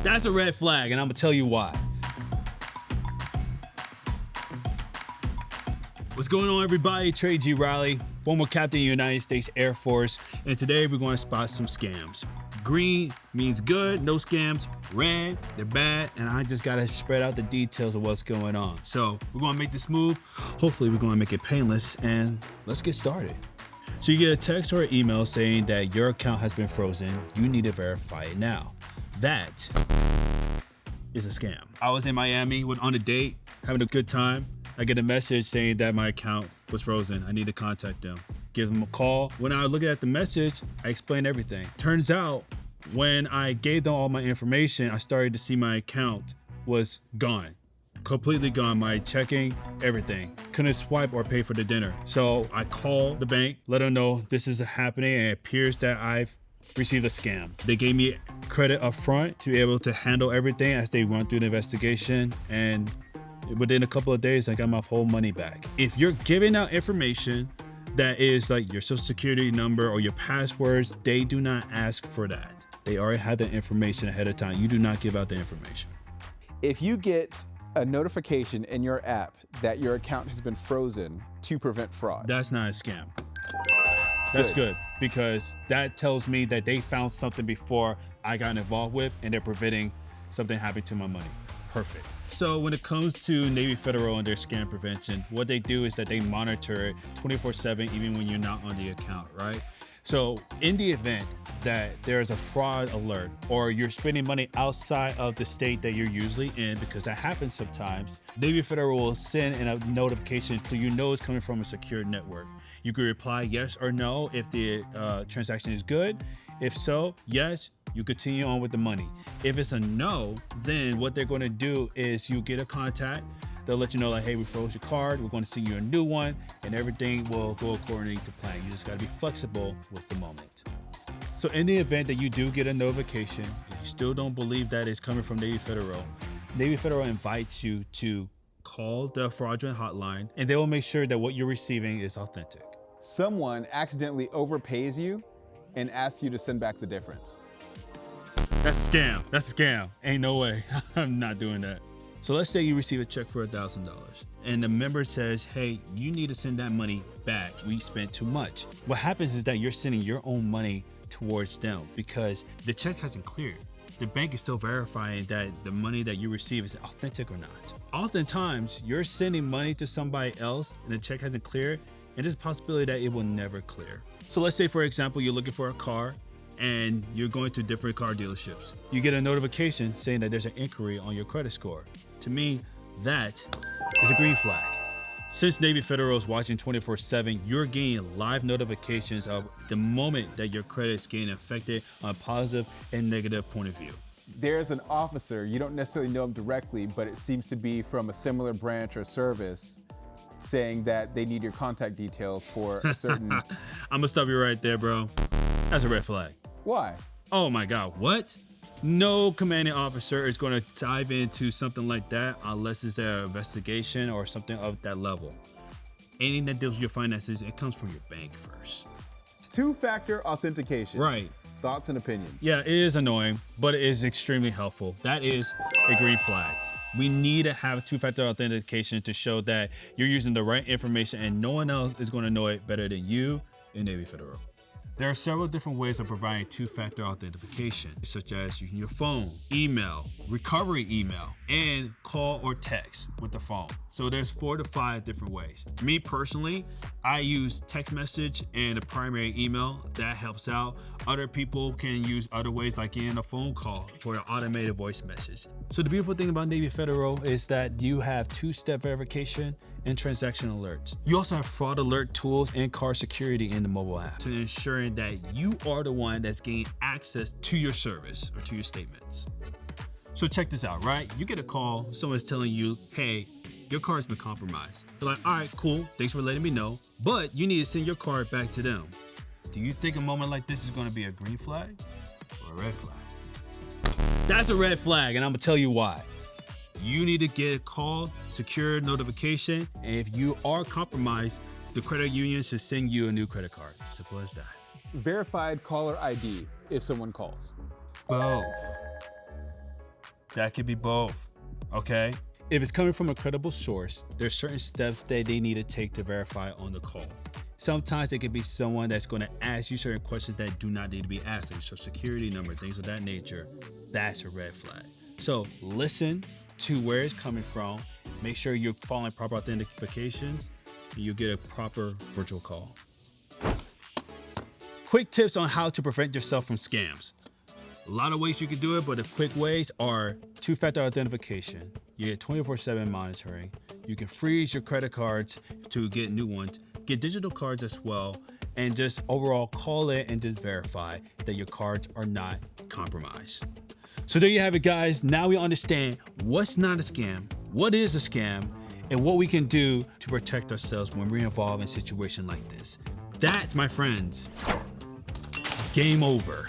That's a red flag, and I'm gonna tell you why. What's going on, everybody? Trey G, former captain of the United States Air Force, and today we're going to spot some scams. Green means good, no scams. Red, they're bad, and I just gotta spread out the details of what's going on. So we're gonna make this move. Hopefully we're gonna make it painless, and let's get started. So you get a text or an email saying that your account has been frozen. You need to verify it now. That is a scam. I was in Miami on a date, having a good time. I get a message saying that my account was frozen. I need to contact them. Give them a call. When I look at the message, I explain everything. Turns out, when I gave them all my information, I started to see my account was gone. Completely gone. My checking, everything. Couldn't swipe or pay for the dinner. So I called the bank, let them know this is happening, and it appears that I've received a scam. They gave me credit up front to be able to handle everything as they run through the investigation, and within a couple of days, I got my whole money back. If you're giving out information that is like your social security number or your passwords, they do not ask for that. They already have the information ahead of time. You do not give out the information. If you get a notification in your app that your account has been frozen to prevent fraud, that's not a scam. That's good, because that tells me that they found something before I got involved with, and they're preventing something happening to my money. Perfect. So when it comes to Navy Federal and their scam prevention, what they do is that they monitor it 24/7, even when you're not on the account, right? So in the event that there's a fraud alert or you're spending money outside of the state that you're usually in, because that happens sometimes, Navy Federal will send a notification so you know it's coming from a secure network. You can reply yes or no if the transaction is good. If so, yes, you continue on with the money. If it's a no, then what they're going to do is you get a contact. They'll let you know, like, hey, we froze your card. We're going to send you a new one, and everything will go according to plan. You just got to be flexible with the moment. So in the event that you do get a notification, if you still don't believe that it's coming from Navy Federal invites you to call the fraudulent hotline, and they will make sure that what you're receiving is authentic. someone accidentally overpays you and asks you to send back the difference. That's a scam. That's a scam. Ain't no way. I'm not doing that. So let's say you receive a check for $1,000 and the member says, hey, you need to send that money back. We spent too much. What happens is that you're sending your own money towards them because the check hasn't cleared. The bank is still verifying that the money that you receive is authentic or not. Oftentimes, you're sending money to somebody else and the check hasn't cleared, and there's a possibility that it will never clear. So let's say, for example, you're looking for a car and you're going to different car dealerships. You get a notification saying that there's an inquiry on your credit score. To me, that is a green flag. Since Navy Federal is watching 24/7, you're getting live notifications of the moment that your credit is getting affected on a positive and negative point of view. There's an officer, you don't necessarily know him directly, but it seems to be from a similar branch or service, saying that they need your contact details for a certain... I'm gonna stop you right there, bro. That's a red flag. Why? Oh my God, what? No commanding officer is going to dive into something like that unless it's an investigation or something of that level. Anything that deals with your finances, it comes from your bank first. Two-factor authentication. Right. Thoughts and opinions. Yeah, it is annoying, but it is extremely helpful. That is a green flag. We need to have two-factor authentication to show that you're using the right information and no one else is going to know it better than you in Navy Federal. There are several different ways of providing two-factor authentication, such as using your phone, email, recovery email, and call or text with the phone. So there's 4 to 5 different ways. Me personally, I use text message and a primary email. That helps out. Other people can use other ways like getting a phone call for an automated voice message. So the beautiful thing about Navy Federal is that you have 2-step verification and transaction alerts. You also have fraud alert tools and card security in the mobile app to ensuring that you are the one that's gaining access to your service or to your statements. So check this out, right? You get a call, someone's telling you, hey, your card's been compromised. You're like, all right, cool, thanks for letting me know, but you need to send your card back to them. Do you think a moment like this is gonna be a green flag or a red flag? That's a red flag, and I'm gonna tell you why. You need to get a call, secure notification, and if you are compromised, the credit union should send you a new credit card. Simple as that. Verified caller ID if someone calls. Both. That could be both, okay? If it's coming from a credible source, there's certain steps that they need to take to verify on the call. Sometimes it could be someone that's going to ask you certain questions that do not need to be asked, like your social security number, things of that nature. That's a red flag. So listen to where it's coming from. Make sure you're following proper authentications, and you'll get a proper virtual call. Quick tips on how to prevent yourself from scams. A lot of ways you can do it, but the quick ways are two-factor authentication. You get 24/7 monitoring. You can freeze your credit cards to get new ones. Get digital cards as well, and just overall call it and just verify that your cards are not compromised. So there you have it, guys. Now we understand what's not a scam, what is a scam, and what we can do to protect ourselves when we're involved in a situation like this. That, my friends, game over.